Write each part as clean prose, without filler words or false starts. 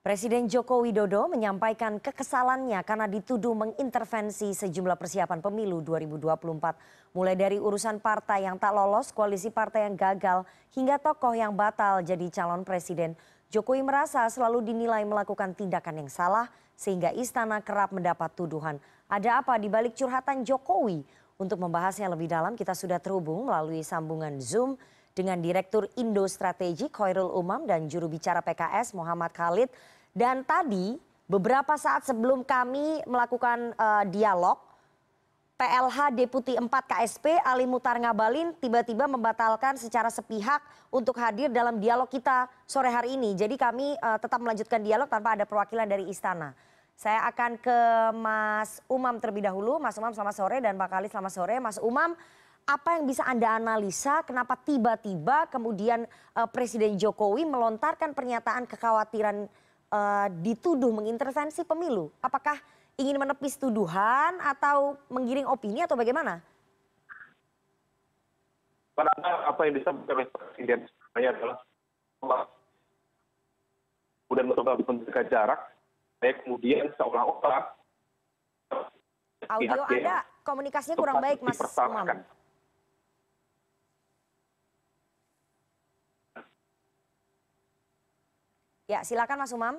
Presiden Joko Widodo menyampaikan kekesalannya karena dituduh mengintervensi sejumlah persiapan pemilu 2024. Mulai dari urusan partai yang tak lolos, koalisi partai yang gagal, hingga tokoh yang batal jadi calon presiden. Jokowi merasa selalu dinilai melakukan tindakan yang salah sehingga istana kerap mendapat tuduhan. Ada apa di balik curhatan Jokowi? Untuk membahasnya lebih dalam kita sudah terhubung melalui sambungan Zoom dengan Direktur Indo Strategi Khairul Umam dan juru bicara PKS Muhammad Khalid. Dan tadi beberapa saat sebelum kami melakukan dialog, PLH Deputi 4 KSP Ali Muthar Ngabalin tiba-tiba membatalkan secara sepihak untuk hadir dalam dialog kita sore hari ini. Jadi kami tetap melanjutkan dialog tanpa ada perwakilan dari istana. Saya akan ke Mas Umam terlebih dahulu. Mas Umam selamat sore dan Pak Khalid selamat sore. Mas Umam, apa yang bisa Anda analisa kenapa tiba-tiba kemudian Presiden Jokowi melontarkan pernyataan kekhawatiran dituduh mengintervensi pemilu? Apakah ingin menepis tuduhan atau menggiring opini atau bagaimana? Padahal apa yang disampaikan oleh Presiden sebenarnya adalah kemudian mencoba menjaga jarak, kemudian seolah-olah audio Anda komunikasinya kurang baik, Mas Umam. Ya, silakan Mas Umam.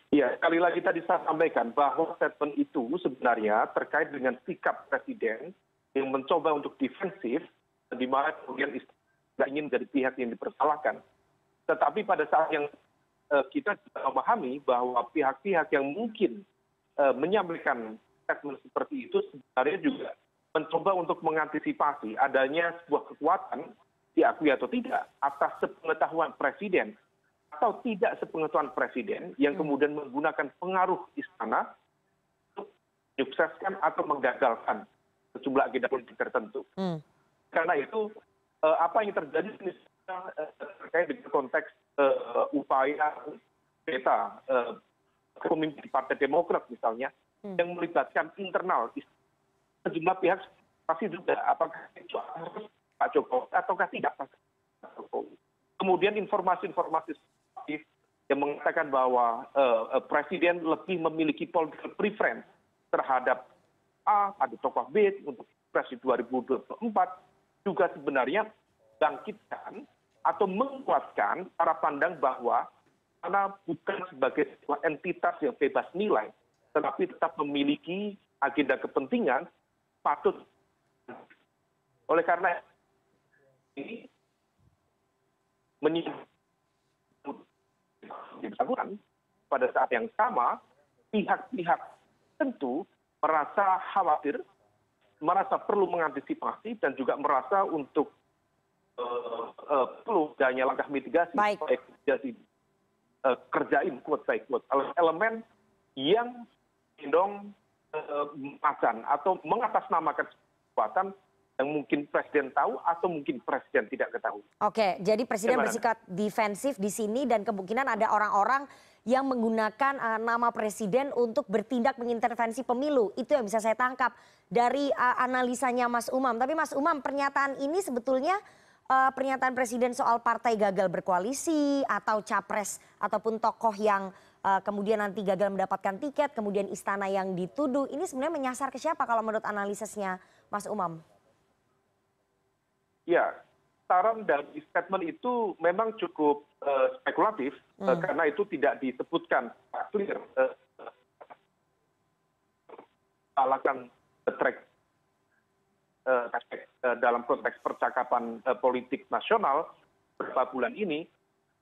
Ya, sekali lagi tadi saya sampaikan bahwa statement itu sebenarnya terkait dengan sikap Presiden yang mencoba untuk defensif, di mana kemudian tidak ingin jadi pihak yang dipersalahkan. Tetapi pada saat yang kita memahami bahwa pihak-pihak yang mungkin menyampaikan statement seperti itu sebenarnya juga mencoba untuk mengantisipasi adanya sebuah kekuatan, diakui atau tidak, atas sepengetahuan Presiden atau tidak sepengetahuan Presiden yang kemudian menggunakan pengaruh istana untuk menyukseskan atau menggagalkan sejumlah agenda politik tertentu. Karena itu apa yang terjadi terkait dengan konteks upaya peta pemimpin Partai Demokrat misalnya yang melibatkan internal sejumlah pihak pasti juga apakah itu harus Pak Jokowi ataukah tidak Pak Jokowi. Kemudian informasi-informasi yang mengatakan bahwa Presiden lebih memiliki political preference terhadap A, ada tokoh B untuk Presiden 2024 juga sebenarnya bangkitkan atau menguatkan cara pandang bahwa karena bukan sebagai sebuah entitas yang bebas nilai, tetapi tetap memiliki agenda kepentingan patut. Oleh karena ini dilakukan pada saat yang sama pihak-pihak tentu merasa khawatir, merasa perlu mengantisipasi dan juga merasa untuk perlu adanya langkah mitigasi supaya kerjain quote by quote elemen yang mendong macan atau mengatasnamakan kekuatan yang mungkin Presiden tahu atau mungkin Presiden tidak ketahui. Oke, jadi Presiden bersikap defensif di sini dan kemungkinan ada orang-orang yang menggunakan nama Presiden untuk bertindak mengintervensi pemilu. Itu yang bisa saya tangkap dari analisanya Mas Umam. Tapi Mas Umam, pernyataan ini sebetulnya pernyataan Presiden soal partai gagal berkoalisi atau capres ataupun tokoh yang kemudian nanti gagal mendapatkan tiket, kemudian istana yang dituduh, ini sebenarnya menyasar ke siapa kalau menurut analisisnya Mas Umam? Ya, saran dari statement itu memang cukup spekulatif karena itu tidak disebutkan clear alasan track dalam konteks percakapan politik nasional beberapa bulan ini.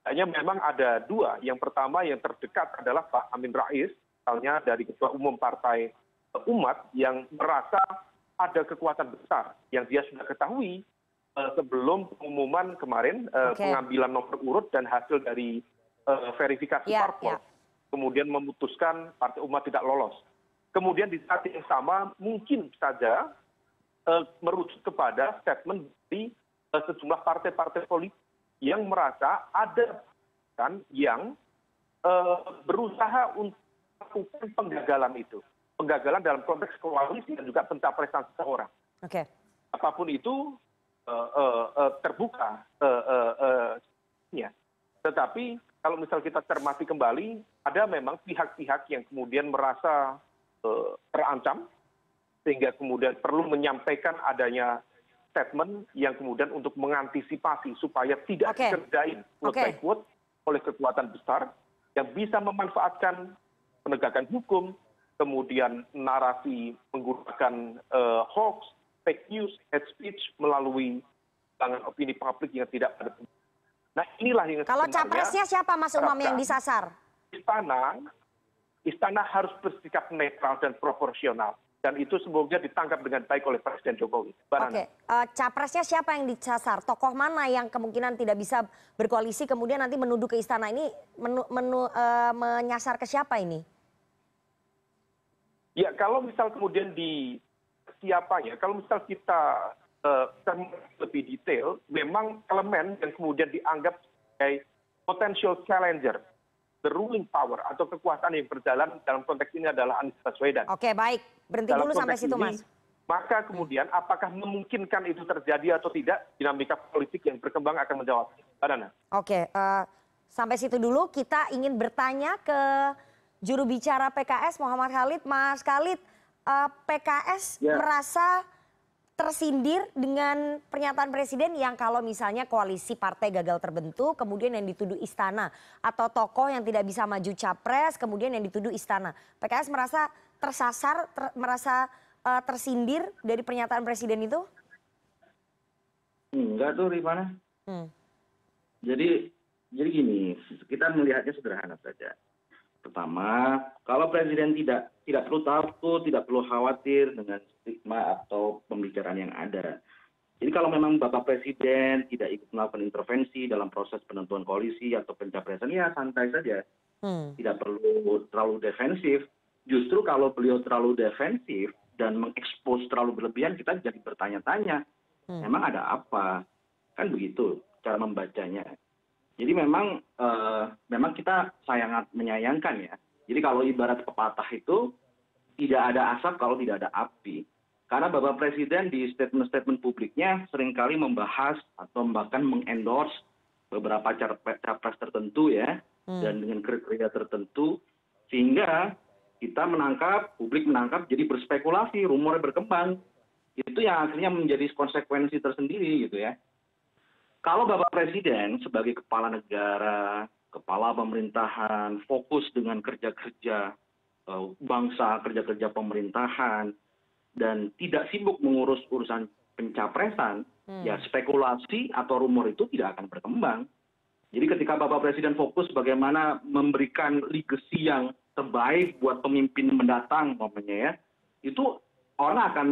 Hanya memang ada dua. Yang pertama yang terdekat adalah Pak Amin Rais, misalnya dari Ketua Umum Partai Umat yang merasa ada kekuatan besar yang dia sudah ketahui sebelum pengumuman kemarin pengambilan nomor urut dan hasil dari verifikasi parpol, kemudian memutuskan Partai Umat tidak lolos. Kemudian di saat yang sama mungkin saja merujuk kepada statement dari sejumlah partai-partai politik yang merasa ada kan yang berusaha untuk melakukan penggagalan itu, penggagalan dalam konteks koalisi dan juga pencapresan seseorang. Apapun itu terbuka Tetapi kalau misal kita cermati kembali, ada memang pihak-pihak yang kemudian merasa terancam, sehingga kemudian perlu menyampaikan adanya statement yang kemudian untuk mengantisipasi supaya tidak Oke. dikerjain quote by quote oleh kekuatan besar yang bisa memanfaatkan penegakan hukum, kemudian narasi menggunakan hoax, fake news, hate speech melalui tangan opini publik yang tidak pada. Nah inilah yang Kalau sebenarnya capresnya siapa Mas Umam yang harapkan disasar? istana harus bersikap netral dan proporsional. Dan itu semoga ditangkap dengan baik oleh Presiden Jokowi. Oke, capresnya siapa yang disasar? Tokoh mana yang kemungkinan tidak bisa berkoalisi kemudian nanti menuduh ke istana ini menyasar ke siapa ini? Ya kalau misal kemudian di siapanya, kalau misal kita lebih detail, memang elemen yang kemudian dianggap sebagai potential challenger, the ruling power atau kekuasaan yang berjalan dalam konteks ini adalah Anies Baswedan. Oke baik, berhenti Dalam dulu sampai konteks situ ini, Mas. maka kemudian apakah memungkinkan itu terjadi atau tidak, dinamika politik yang berkembang akan menjawab. Mbak Nana. Oke, sampai situ dulu kita ingin bertanya ke juru bicara PKS Muhammad Khalid. Mas Khalid, PKS merasa tersindir dengan pernyataan presiden yang kalau misalnya koalisi partai gagal terbentuk, kemudian yang dituduh istana, atau tokoh yang tidak bisa maju capres, kemudian yang dituduh istana. PKS merasa tersasar, merasa tersindir dari pernyataan presiden itu? Enggak tuh Rifana. Jadi gini, kita melihatnya sederhana saja. Pertama, kalau presiden tidak perlu takut, tidak perlu khawatir dengan stigma atau pembicaraan yang ada. Jadi kalau memang Bapak Presiden tidak ikut melakukan intervensi dalam proses penentuan koalisi atau pencapresan, ya santai saja. Tidak perlu terlalu defensif. Justru kalau beliau terlalu defensif dan mengekspos terlalu berlebihan, kita jadi bertanya-tanya. Memang ada apa? Kan begitu cara membacanya. Jadi memang kita sangat menyayangkan ya. Jadi kalau ibarat pepatah itu tidak ada asap kalau tidak ada api. Karena Bapak Presiden di statement-statement publiknya seringkali membahas atau bahkan mengendorse beberapa capres tertentu ya, dan dengan kriteria tertentu, sehingga kita menangkap, publik menangkap, jadi berspekulasi, rumornya berkembang. Itu yang akhirnya menjadi konsekuensi tersendiri gitu ya. Kalau Bapak Presiden sebagai kepala negara, kepala pemerintahan, fokus dengan kerja-kerja bangsa, kerja-kerja pemerintahan, dan tidak sibuk mengurus urusan pencapresan, ya spekulasi atau rumor itu tidak akan berkembang. Jadi ketika Bapak Presiden fokus bagaimana memberikan legacy yang terbaik buat pemimpin mendatang, umpamanya ya, itu orang akan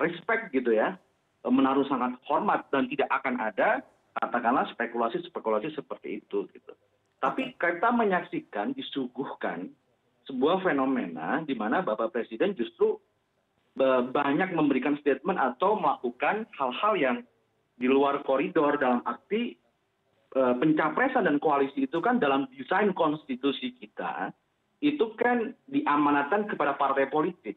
respect gitu ya, menaruh sangat hormat dan tidak akan ada katakanlah spekulasi-spekulasi seperti itu gitu. Tapi kita menyaksikan, disuguhkan sebuah fenomena di mana Bapak Presiden justru banyak memberikan statement atau melakukan hal-hal yang di luar koridor dalam arti pencapresan dan koalisi itu kan dalam desain konstitusi kita itu kan diamanatkan kepada partai politik.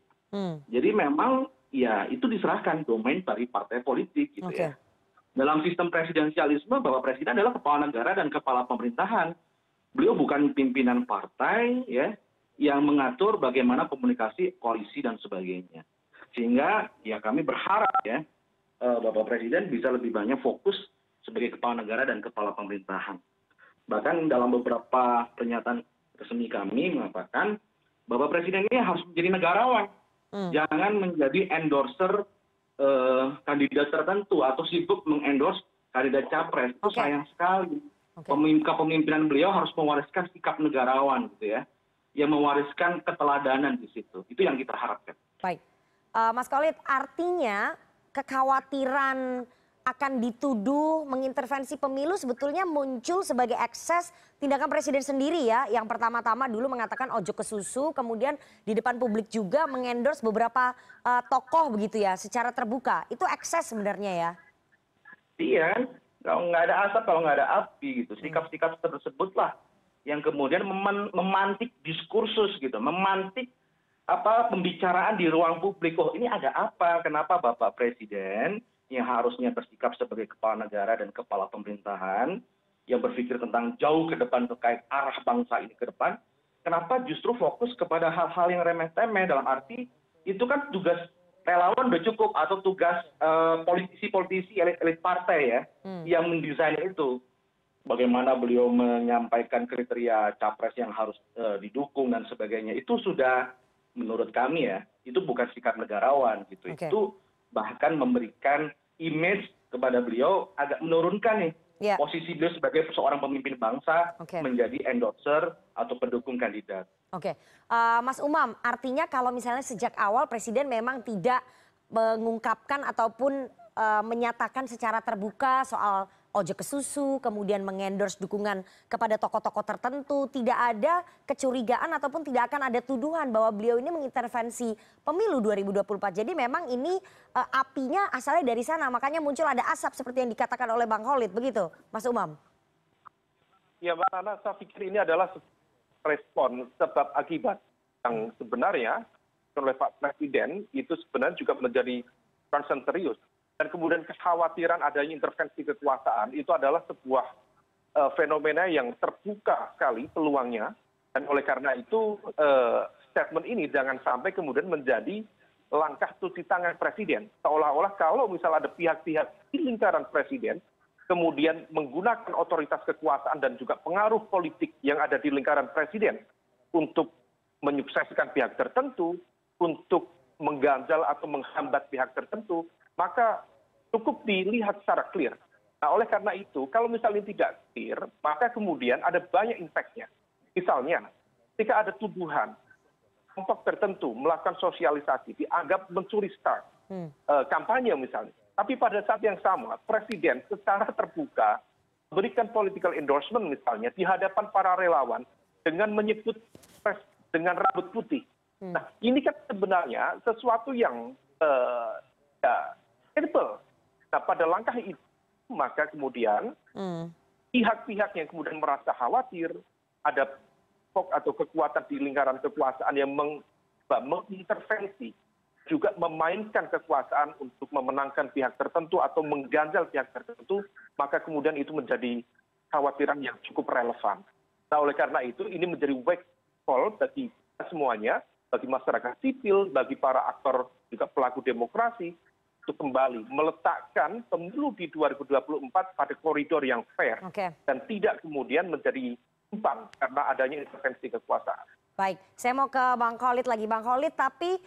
Jadi memang ya itu diserahkan domain dari partai politik gitu ya. Dalam sistem presidensialisme, Bapak Presiden adalah kepala negara dan kepala pemerintahan. Beliau bukan pimpinan partai ya yang mengatur bagaimana komunikasi koalisi dan sebagainya. Sehingga ya kami berharap ya Bapak Presiden bisa lebih banyak fokus sebagai kepala negara dan kepala pemerintahan. Bahkan dalam beberapa pernyataan resmi kami mengatakan Bapak Presiden ini harus menjadi negarawan. Jangan menjadi endorser kandidat tertentu atau sibuk mengendorse kandidat capres. Itu sayang sekali. Kepemimpinan beliau harus mewariskan sikap negarawan gitu ya. Yang mewariskan keteladanan di situ. Itu yang kita harapkan. Baik. Mas Khalid, artinya kekhawatiran akan dituduh mengintervensi pemilu sebetulnya muncul sebagai ekses tindakan presiden sendiri ya. Yang pertama-tama dulu mengatakan ojo ke susu, kemudian di depan publik juga mengendorse beberapa tokoh begitu ya secara terbuka. Itu ekses sebenarnya ya. Iya, kalau nggak ada asap, kalau nggak ada api gitu. Sikap-sikap tersebutlah yang kemudian memantik diskursus gitu, memantik pembicaraan di ruang publik. Oh ini ada apa? Kenapa Bapak Presiden yang harusnya bersikap sebagai kepala negara dan kepala pemerintahan yang berpikir tentang jauh ke depan terkait arah bangsa ini ke depan, kenapa justru fokus kepada hal-hal yang remeh-temeh, dalam arti itu kan tugas relawan udah cukup, atau tugas politisi-politisi elit partai ya yang mendesain itu. Bagaimana beliau menyampaikan kriteria capres yang harus didukung dan sebagainya, itu sudah menurut kami ya, itu bukan sikap negarawan gitu. Oke. Itu bahkan memberikan image kepada beliau, agak menurunkan nih Ya. posisi beliau sebagai seorang pemimpin bangsa Oke. menjadi endorser atau pendukung kandidat. Oke, Mas Umam, artinya kalau misalnya sejak awal Presiden memang tidak mengungkapkan ataupun menyatakan secara terbuka soal ojek ke susu, kemudian mengendorse dukungan kepada tokoh-tokoh tertentu, tidak ada kecurigaan ataupun tidak akan ada tuduhan bahwa beliau ini mengintervensi pemilu 2024. Jadi memang ini apinya asalnya dari sana, makanya muncul ada asap seperti yang dikatakan oleh Bang Khalid, begitu Mas Umam? Ya Mbak Nana, saya pikir ini adalah respon sebab akibat yang sebenarnya oleh Pak Presiden itu sebenarnya juga menjadi concern serius. Dan kemudian kekhawatiran adanya intervensi kekuasaan itu adalah sebuah fenomena yang terbuka sekali peluangnya. Dan oleh karena itu statement ini jangan sampai kemudian menjadi langkah cuci tangan Presiden. Seolah-olah kalau misalnya ada pihak-pihak di lingkaran Presiden kemudian menggunakan otoritas kekuasaan dan juga pengaruh politik yang ada di lingkaran Presiden untuk menyukseskan pihak tertentu, untuk mengganjal atau menghambat pihak tertentu, maka cukup dilihat secara clear. Nah, oleh karena itu, kalau misalnya tidak clear, maka kemudian ada banyak impact-nya. Misalnya, ketika ada tuduhan kelompok tertentu melakukan sosialisasi, dianggap mencuri start kampanye misalnya. Tapi pada saat yang sama, Presiden secara terbuka memberikan political endorsement misalnya di hadapan para relawan dengan menyebut dengan rambut putih. Nah, ini kan sebenarnya sesuatu yang simple. Nah, pada langkah itu, maka kemudian pihak-pihak yang kemudian merasa khawatir ada atau kekuatan di lingkaran kekuasaan yang mengintervensi, juga memainkan kekuasaan untuk memenangkan pihak tertentu atau mengganjal pihak tertentu, maka kemudian itu menjadi khawatiran yang cukup relevan. Nah, oleh karena itu ini menjadi wake call bagi kita semuanya, bagi masyarakat sipil, bagi para aktor juga pelaku demokrasi, untuk kembali meletakkan pemilu di 2024 pada koridor yang fair dan tidak kemudian menjadi timpang karena adanya intervensi kekuasaan. Baik, saya mau ke Bang Khalid lagi. Bang Khalid, tapi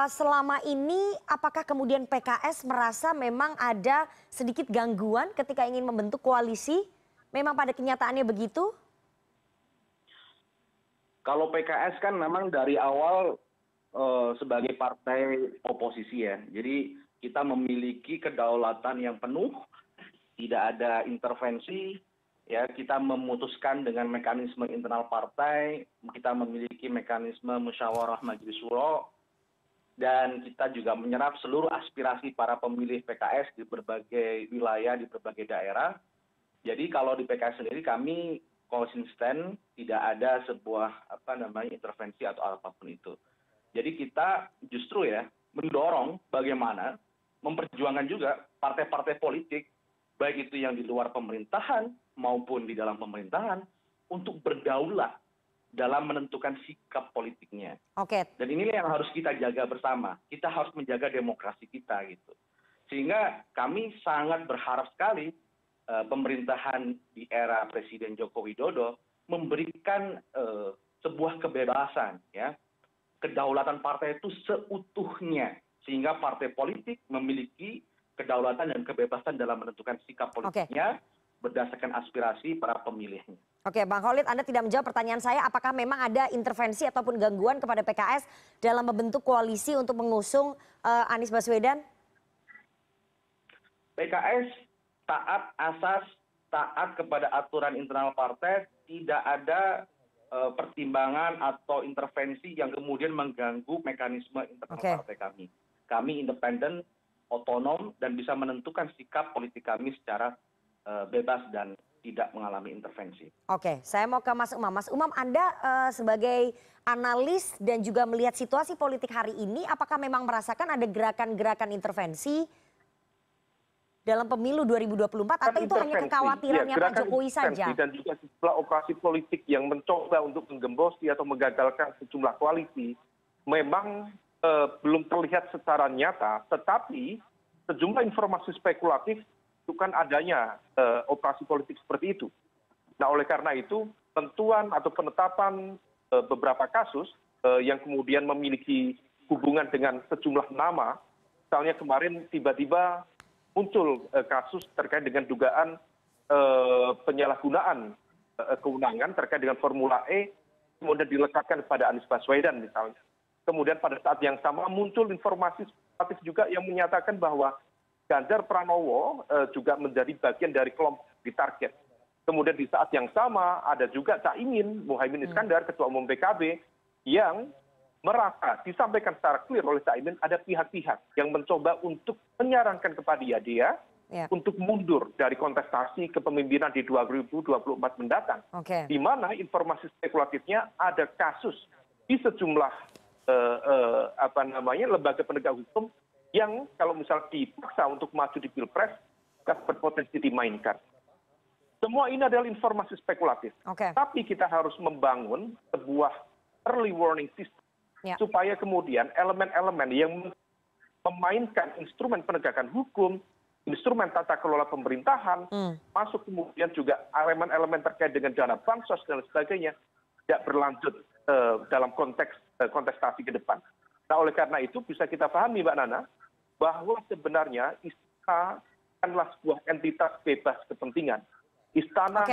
selama ini apakah kemudian PKS merasa memang ada sedikit gangguan ketika ingin membentuk koalisi? Memang pada kenyataannya begitu? Kalau PKS kan memang dari awal sebagai partai oposisi ya. Jadi kita memiliki kedaulatan yang penuh, tidak ada intervensi. Ya, kita memutuskan dengan mekanisme internal partai, kita memiliki mekanisme musyawarah majelis syuro, dan kita juga menyerap seluruh aspirasi para pemilih PKS di berbagai wilayah, di berbagai daerah. Jadi kalau di PKS sendiri kami konsisten, tidak ada sebuah intervensi atau apapun itu. Jadi kita justru ya mendorong bagaimana memperjuangkan juga partai-partai politik, baik itu yang di luar pemerintahan maupun di dalam pemerintahan, untuk berdaulat dalam menentukan sikap politiknya. Dan inilah yang harus kita jaga bersama. Kita harus menjaga demokrasi kita gitu. Sehingga kami sangat berharap sekali pemerintahan di era Presiden Joko Widodo memberikan sebuah kebebasan, ya, kedaulatan partai itu seutuhnya, sehingga partai politik memiliki kedaulatan dan kebebasan dalam menentukan sikap politiknya berdasarkan aspirasi para pemilihnya. Oke, Bang Khalid, Anda tidak menjawab pertanyaan saya, apakah memang ada intervensi ataupun gangguan kepada PKS dalam membentuk koalisi untuk mengusung Anies Baswedan? PKS taat asas, taat kepada aturan internal partai, tidak ada pertimbangan atau intervensi yang kemudian mengganggu mekanisme internal partai kami. Kami independen, otonom, dan bisa menentukan sikap politik kami secara bebas dan tidak mengalami intervensi. Oke, saya mau ke Mas Umam. Mas Umam, Anda sebagai analis dan juga melihat situasi politik hari ini, apakah memang merasakan ada gerakan-gerakan intervensi? dalam pemilu 2024 atau itu hanya kekhawatirannya Pak Jokowi saja? Dan juga sejumlah operasi politik yang mencoba untuk menggembosi atau menggagalkan sejumlah koalisi memang belum terlihat secara nyata, tetapi sejumlah informasi spekulatif menunjukkan adanya operasi politik seperti itu. Nah, oleh karena itu, tentuan atau penetapan beberapa kasus yang kemudian memiliki hubungan dengan sejumlah nama, misalnya kemarin tiba-tiba muncul kasus terkait dengan dugaan penyalahgunaan kewenangan terkait dengan Formula E, kemudian dilekatkan kepada Anies Baswedan misalnya. Kemudian pada saat yang sama muncul informasi spekulatif juga yang menyatakan bahwa Ganjar Pranowo juga menjadi bagian dari kelompok ditarget. Kemudian di saat yang sama ada juga Caimin, Muhaimin Iskandar, Ketua Umum PKB, yang merasa disampaikan secara clear oleh Caimin ada pihak-pihak yang mencoba untuk menyarankan kepada dia untuk mundur dari kontestasi kepemimpinan di 2024 mendatang. Di mana informasi spekulatifnya ada kasus di sejumlah lembaga penegak hukum yang kalau misal dipaksa untuk maju di Pilpres berpotensi dimainkan. Semua ini adalah informasi spekulatif. Tapi kita harus membangun sebuah early warning system supaya kemudian elemen-elemen yang memainkan instrumen penegakan hukum, instrumen tata kelola pemerintahan, masuk kemudian juga elemen-elemen terkait dengan dana bansos dan sebagainya, tidak berlanjut dalam konteks kontestasi ke depan. Nah, oleh karena itu bisa kita pahami Mbak Nana, bahwa sebenarnya istana adalah sebuah entitas bebas kepentingan. Istana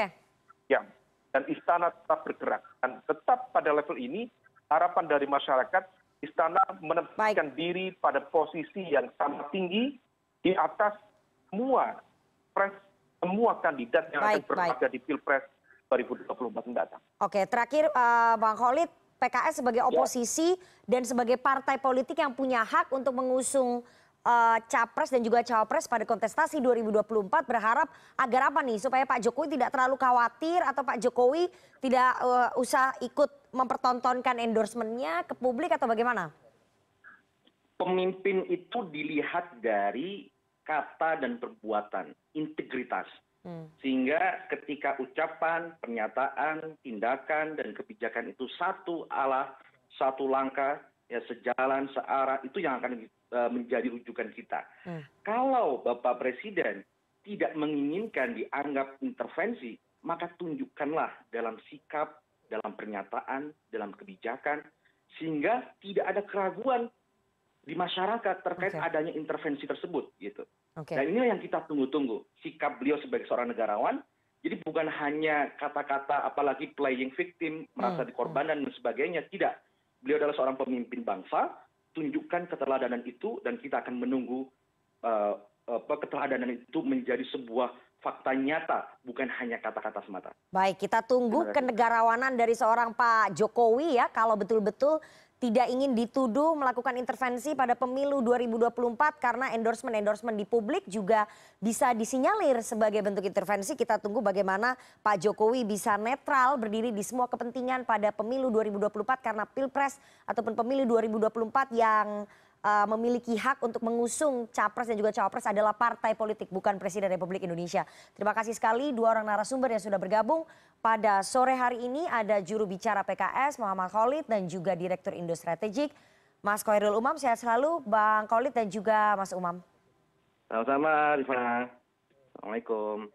dan istana tetap bergerak. Dan tetap pada level ini, harapan dari masyarakat, istana menempatkan diri pada posisi yang sangat tinggi di atas semua kandidat yang akan berlaga di Pilpres 2024 mendatang. Oke, terakhir Bang Khalid, PKS sebagai oposisi dan sebagai partai politik yang punya hak untuk mengusung capres dan juga cawapres pada kontestasi 2024 berharap agar apa nih supaya Pak Jokowi tidak terlalu khawatir atau Pak Jokowi tidak usah ikut mempertontonkan endorsementnya ke publik atau bagaimana? Pemimpin itu dilihat dari kata dan perbuatan, integritas. Sehingga ketika ucapan, pernyataan, tindakan, dan kebijakan itu satu langkah, ya sejalan, searah, itu yang akan menjadi rujukan kita. Kalau Bapak Presiden tidak menginginkan dianggap intervensi, maka tunjukkanlah dalam sikap, dalam pernyataan, dalam kebijakan, sehingga tidak ada keraguan di masyarakat terkait adanya intervensi tersebut, gitu. Dan ini yang kita tunggu-tunggu, sikap beliau sebagai seorang negarawan. Jadi bukan hanya kata-kata, apalagi playing victim, merasa dikorbankan dan sebagainya. Tidak. Beliau adalah seorang pemimpin bangsa. Tunjukkan keteladanan itu dan kita akan menunggu keteladanan itu menjadi sebuah fakta nyata, bukan hanya kata-kata semata. Baik, kita tunggu kenegarawanan dari seorang Pak Jokowi ya, kalau betul-betul tidak ingin dituduh melakukan intervensi pada pemilu 2024 karena endorsement di publik juga bisa disinyalir sebagai bentuk intervensi. Kita tunggu bagaimana Pak Jokowi bisa netral berdiri di semua kepentingan pada pemilu 2024 karena Pilpres ataupun pemilu 2024 yang memiliki hak untuk mengusung capres dan juga cawapres adalah partai politik, bukan Presiden Republik Indonesia. Terima kasih sekali dua orang narasumber yang sudah bergabung pada sore hari ini. Ada juru bicara PKS Muhammad Khalid dan juga Direktur Indo Strategik Mas Khairul Umam. Sehat selalu Bang Khalid dan juga Mas Umam. Sama-sama Rifana. Assalamualaikum.